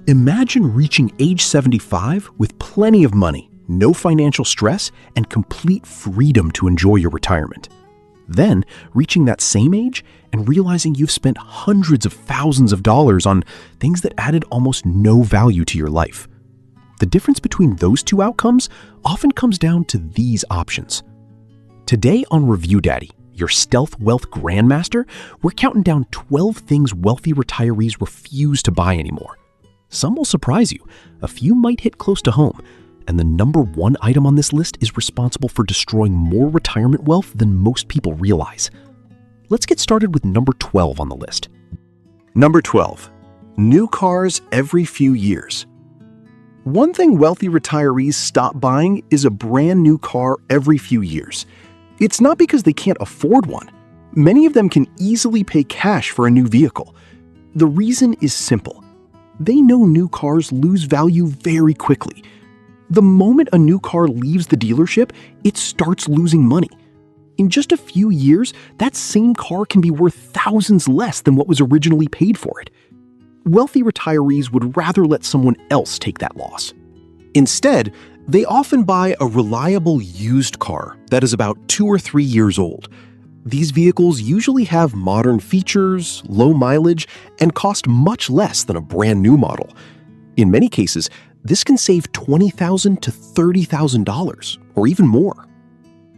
Imagine reaching age 75 with plenty of money, no financial stress, and complete freedom to enjoy your retirement. Then, reaching that same age and realizing you've spent hundreds of thousands of dollars on things that added almost no value to your life. The difference between those two outcomes often comes down to these options. Today on Review Daddy, your stealth wealth grandmaster, we're counting down 12 things wealthy retirees refuse to buy anymore. Some will surprise you, a few might hit close to home, and the number one item on this list is responsible for destroying more retirement wealth than most people realize. Let's get started with number 12 on the list. Number 12. New cars every few years. One thing wealthy retirees stop buying is a brand new car every few years. It's not because they can't afford one. Many of them can easily pay cash for a new vehicle. The reason is simple. They know new cars lose value very quickly. The moment a new car leaves the dealership, it starts losing money. In just a few years, that same car can be worth thousands less than what was originally paid for it. Wealthy retirees would rather let someone else take that loss. Instead, they often buy a reliable used car that is about 2 or 3 years old. These vehicles usually have modern features, low mileage, and cost much less than a brand new model. In many cases, this can save $20,000 to $30,000, or even more.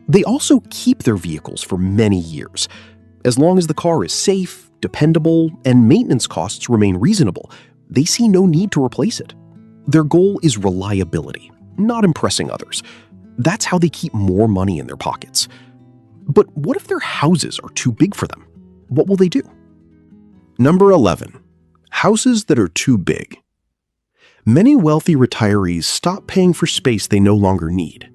They also keep their vehicles for many years. As long as the car is safe, dependable, and maintenance costs remain reasonable, they see no need to replace it. Their goal is reliability, not impressing others. That's how they keep more money in their pockets. But what if their houses are too big for them? What will they do? Number 11. Houses that are too big. Many wealthy retirees stop paying for space they no longer need.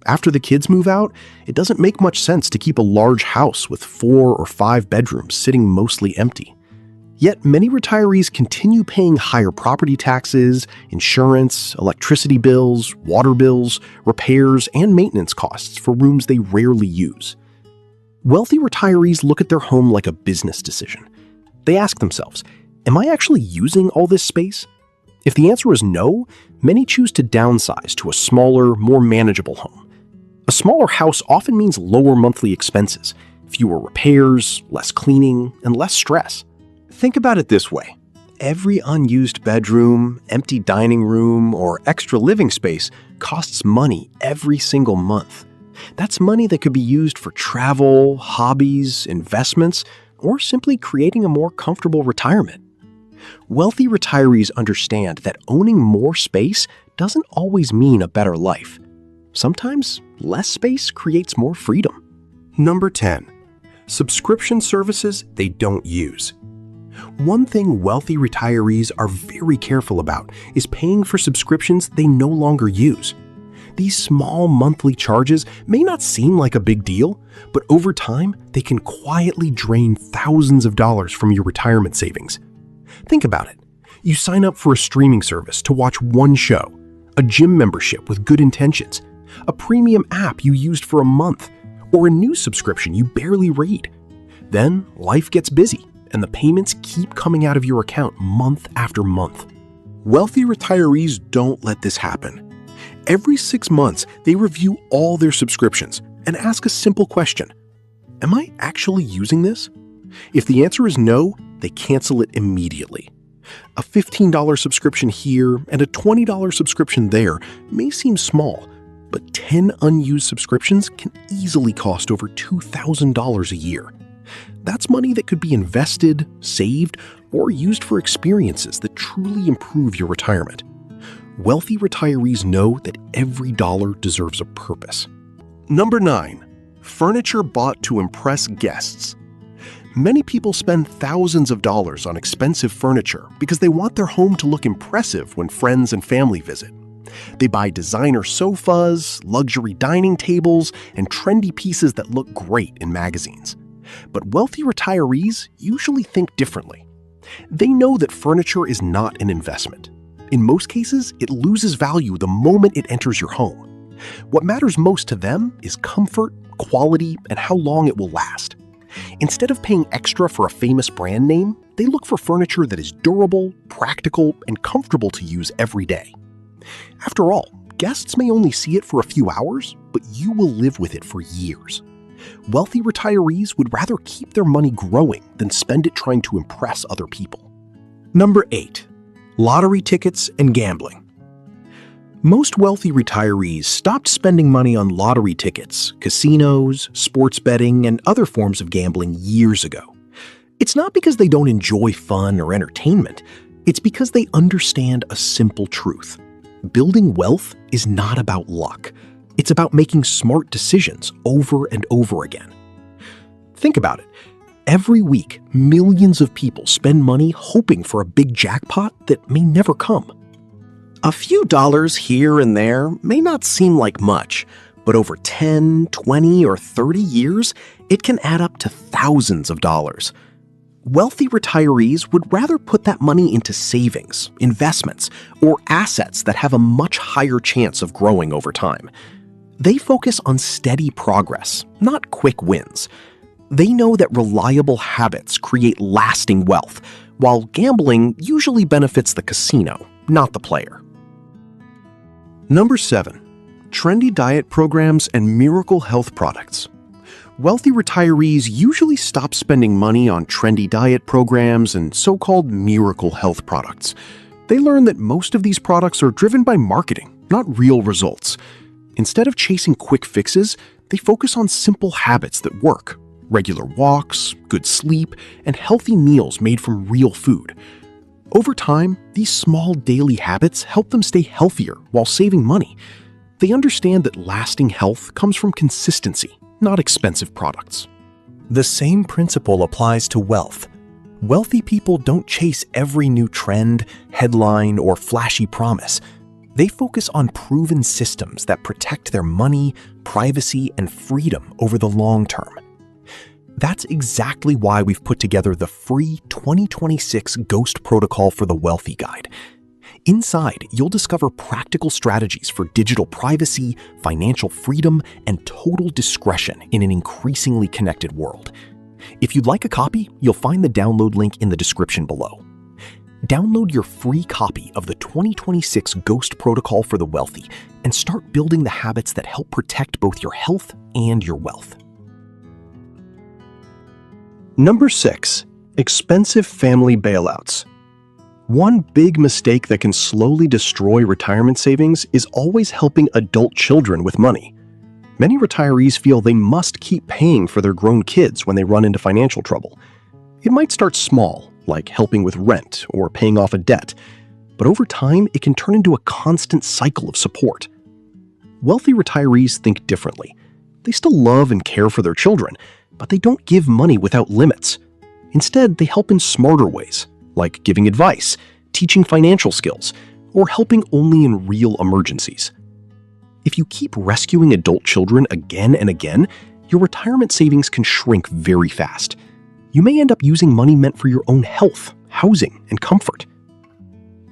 After the kids move out, it doesn't make much sense to keep a large house with 4 or 5 bedrooms sitting mostly empty. Yet many retirees continue paying higher property taxes, insurance, electricity bills, water bills, repairs, and maintenance costs for rooms they rarely use. Wealthy retirees look at their home like a business decision. They ask themselves, am I actually using all this space? If the answer is no, many choose to downsize to a smaller, more manageable home. A smaller house often means lower monthly expenses, fewer repairs, less cleaning, and less stress. Think about it this way. Every unused bedroom, empty dining room, or extra living space costs money every single month. That's money that could be used for travel, hobbies, investments, or simply creating a more comfortable retirement. Wealthy retirees understand that owning more space doesn't always mean a better life. Sometimes less space creates more freedom. Number 10. Subscription services they don't use. One thing wealthy retirees are very careful about is paying for subscriptions they no longer use. These small monthly charges may not seem like a big deal, but over time, they can quietly drain thousands of dollars from your retirement savings. Think about it. You sign up for a streaming service to watch one show, a gym membership with good intentions, a premium app you used for a month, or a news subscription you barely read. Then life gets busy, and the payments keep coming out of your account month after month. Wealthy retirees don't let this happen. Every 6 months, they review all their subscriptions and ask a simple question. Am I actually using this? If the answer is no, they cancel it immediately. A $15 subscription here and a $20 subscription there may seem small, but 10 unused subscriptions can easily cost over $2,000 a year. That's money that could be invested, saved, or used for experiences that truly improve your retirement. Wealthy retirees know that every dollar deserves a purpose. Number 9. Furniture bought to impress guests. Many people spend thousands of dollars on expensive furniture because they want their home to look impressive when friends and family visit. They buy designer sofas, luxury dining tables, and trendy pieces that look great in magazines. But wealthy retirees usually think differently. They know that furniture is not an investment. In most cases, it loses value the moment it enters your home. What matters most to them is comfort, quality, and how long it will last. Instead of paying extra for a famous brand name, they look for furniture that is durable, practical, and comfortable to use every day. After all, guests may only see it for a few hours, but you will live with it for years. Wealthy retirees would rather keep their money growing than spend it trying to impress other people. Number 8. Lottery tickets and gambling. Most wealthy retirees stopped spending money on lottery tickets, casinos, sports betting, and other forms of gambling years ago. It's not because they don't enjoy fun or entertainment. It's because they understand a simple truth. Building wealth is not about luck. It's about making smart decisions over and over again. Think about it. Every week, millions of people spend money hoping for a big jackpot that may never come. A few dollars here and there may not seem like much, but over 10, 20, or 30 years, it can add up to thousands of dollars. Wealthy retirees would rather put that money into savings, investments, or assets that have a much higher chance of growing over time. They focus on steady progress, not quick wins. They know that reliable habits create lasting wealth, while gambling usually benefits the casino, not the player. Number 7. Trendy diet programs and miracle health products. Wealthy retirees usually stop spending money on trendy diet programs and so-called miracle health products. They learn that most of these products are driven by marketing, not real results. Instead of chasing quick fixes, they focus on simple habits that work: regular walks, good sleep, and healthy meals made from real food. Over time, these small daily habits help them stay healthier while saving money. They understand that lasting health comes from consistency, not expensive products. The same principle applies to wealth. Wealthy people don't chase every new trend, headline, or flashy promise. They focus on proven systems that protect their money, privacy, and freedom over the long term. That's exactly why we've put together the free 2026 Ghost Protocol for the Wealthy Guide. Inside, you'll discover practical strategies for digital privacy, financial freedom, and total discretion in an increasingly connected world. If you'd like a copy, you'll find the download link in the description below. Download your free copy of the 2026 Ghost Protocol for the Wealthy and start building the habits that help protect both your health and your wealth. Number 6. Expensive family bailouts. One big mistake that can slowly destroy retirement savings is always helping adult children with money. Many retirees feel they must keep paying for their grown kids when they run into financial trouble. It might start small, like helping with rent or paying off a debt, but over time it can turn into a constant cycle of support. Wealthy retirees think differently. They still love and care for their children, but they don't give money without limits. Instead, they help in smarter ways, like giving advice, teaching financial skills, or helping only in real emergencies. If you keep rescuing adult children again and again, your retirement savings can shrink very fast. You may end up using money meant for your own health, housing, and comfort.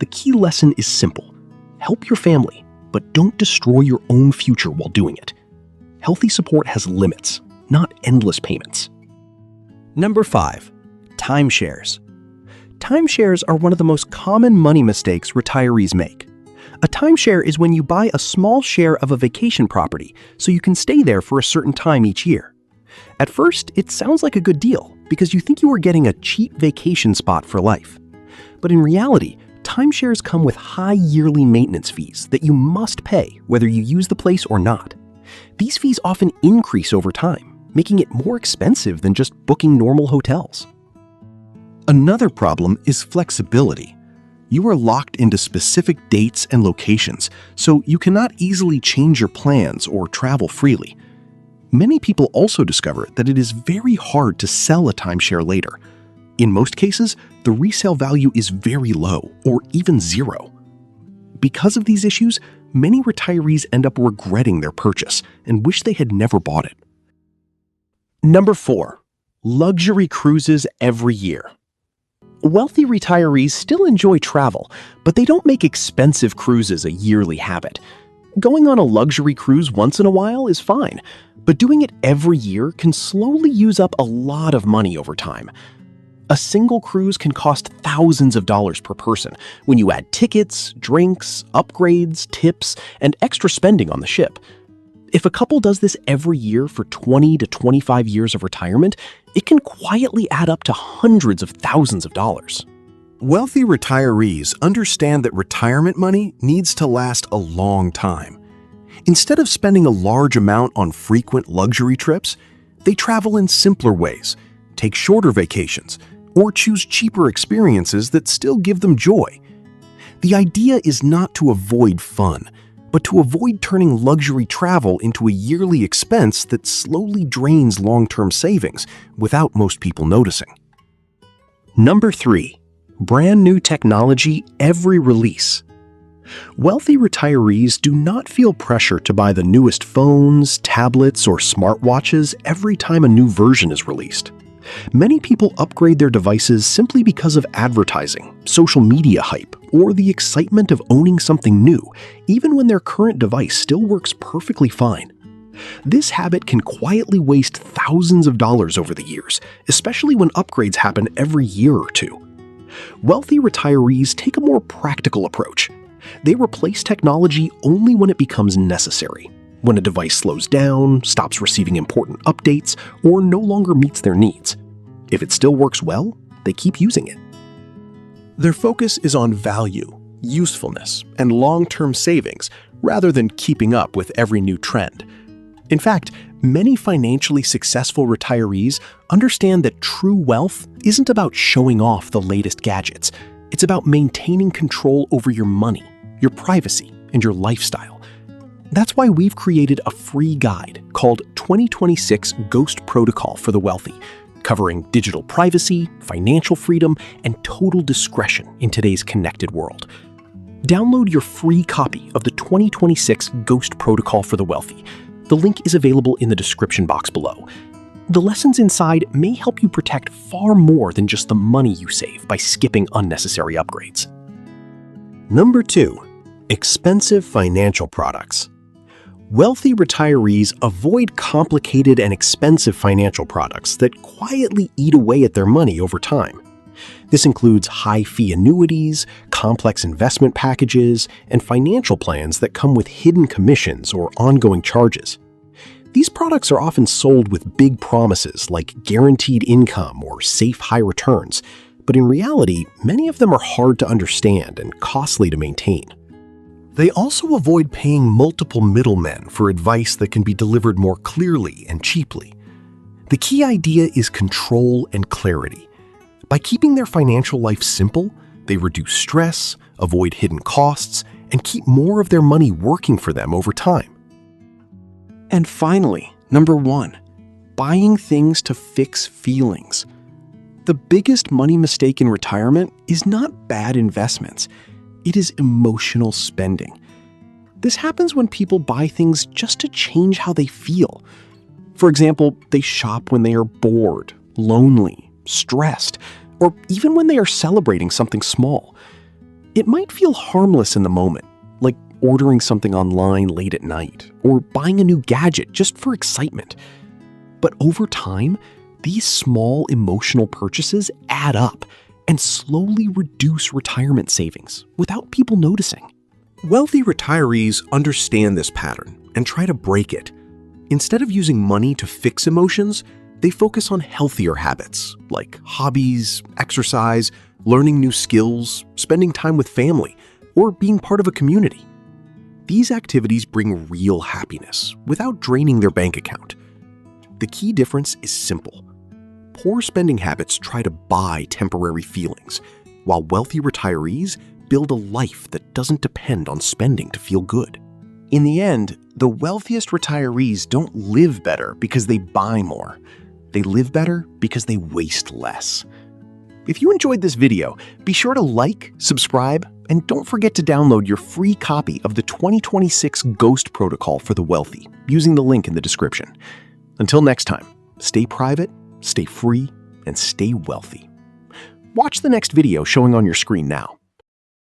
The key lesson is simple. Help your family, but don't destroy your own future while doing it. Healthy support has limits, not endless payments. Number 5. Timeshares. Timeshares are one of the most common money mistakes retirees make. A timeshare is when you buy a small share of a vacation property so you can stay there for a certain time each year. At first, it sounds like a good deal because you think you are getting a cheap vacation spot for life. But in reality, timeshares come with high yearly maintenance fees that you must pay whether you use the place or not. These fees often increase over time, making it more expensive than just booking normal hotels. Another problem is flexibility. You are locked into specific dates and locations, so you cannot easily change your plans or travel freely. Many people also discover that it is very hard to sell a timeshare later. In most cases, the resale value is very low or even zero. Because of these issues, many retirees end up regretting their purchase and wish they had never bought it. Number 4. Luxury cruises every year. Wealthy retirees still enjoy travel, but they don't make expensive cruises a yearly habit. Going on a luxury cruise once in a while is fine, but doing it every year can slowly use up a lot of money over time. A single cruise can cost thousands of dollars per person when you add tickets, drinks, upgrades, tips, and extra spending on the ship. If a couple does this every year for 20 to 25 years of retirement, it can quietly add up to hundreds of thousands of dollars. Wealthy retirees understand that retirement money needs to last a long time. Instead of spending a large amount on frequent luxury trips, they travel in simpler ways, take shorter vacations, or choose cheaper experiences that still give them joy. The idea is not to avoid fun, but to avoid turning luxury travel into a yearly expense that slowly drains long-term savings without most people noticing. Number 3. Brand new technology every release. Wealthy retirees do not feel pressure to buy the newest phones, tablets, or smartwatches every time a new version is released. Many people upgrade their devices simply because of advertising, social media hype, or the excitement of owning something new, even when their current device still works perfectly fine. This habit can quietly waste thousands of dollars over the years, especially when upgrades happen every year or two. Wealthy retirees take a more practical approach. They replace technology only when it becomes necessary, when a device slows down, stops receiving important updates, or no longer meets their needs. If it still works well, they keep using it. Their focus is on value, usefulness, and long-term savings rather than keeping up with every new trend. In fact, many financially successful retirees understand that true wealth isn't about showing off the latest gadgets. It's about maintaining control over your money, your privacy, and your lifestyle. That's why we've created a free guide called 2026 Ghost Protocol for the Wealthy, covering digital privacy, financial freedom, and total discretion in today's connected world. Download your free copy of the 2026 Ghost Protocol for the Wealthy. The link is available in the description box below. The lessons inside may help you protect far more than just the money you save by skipping unnecessary upgrades. Number 2. Expensive financial products. Wealthy retirees avoid complicated and expensive financial products that quietly eat away at their money over time. This includes high-fee annuities, complex investment packages, and financial plans that come with hidden commissions or ongoing charges. These products are often sold with big promises like guaranteed income or safe high returns, but in reality, many of them are hard to understand and costly to maintain. They also avoid paying multiple middlemen for advice that can be delivered more clearly and cheaply. The key idea is control and clarity. By keeping their financial life simple, they reduce stress, avoid hidden costs, and keep more of their money working for them over time. And finally, number 1, buying things to fix feelings. The biggest money mistake in retirement is not bad investments. It is emotional spending. This happens when people buy things just to change how they feel. For example, they shop when they are bored, lonely, stressed, or even when they are celebrating something small. It might feel harmless in the moment, like ordering something online late at night, or buying a new gadget just for excitement. But over time, these small emotional purchases add up and slowly reduce retirement savings without people noticing. Wealthy retirees understand this pattern and try to break it. Instead of using money to fix emotions, they focus on healthier habits like hobbies, exercise, learning new skills, spending time with family, or being part of a community. These activities bring real happiness without draining their bank account. The key difference is simple. Poor spending habits try to buy temporary feelings, while wealthy retirees build a life that doesn't depend on spending to feel good. In the end, the wealthiest retirees don't live better because they buy more. They live better because they waste less. If you enjoyed this video, be sure to like, subscribe, and don't forget to download your free copy of the 2026 Ghost Protocol for the Wealthy using the link in the description. Until next time, stay private, stay free, and stay wealthy. Watch the next video showing on your screen now.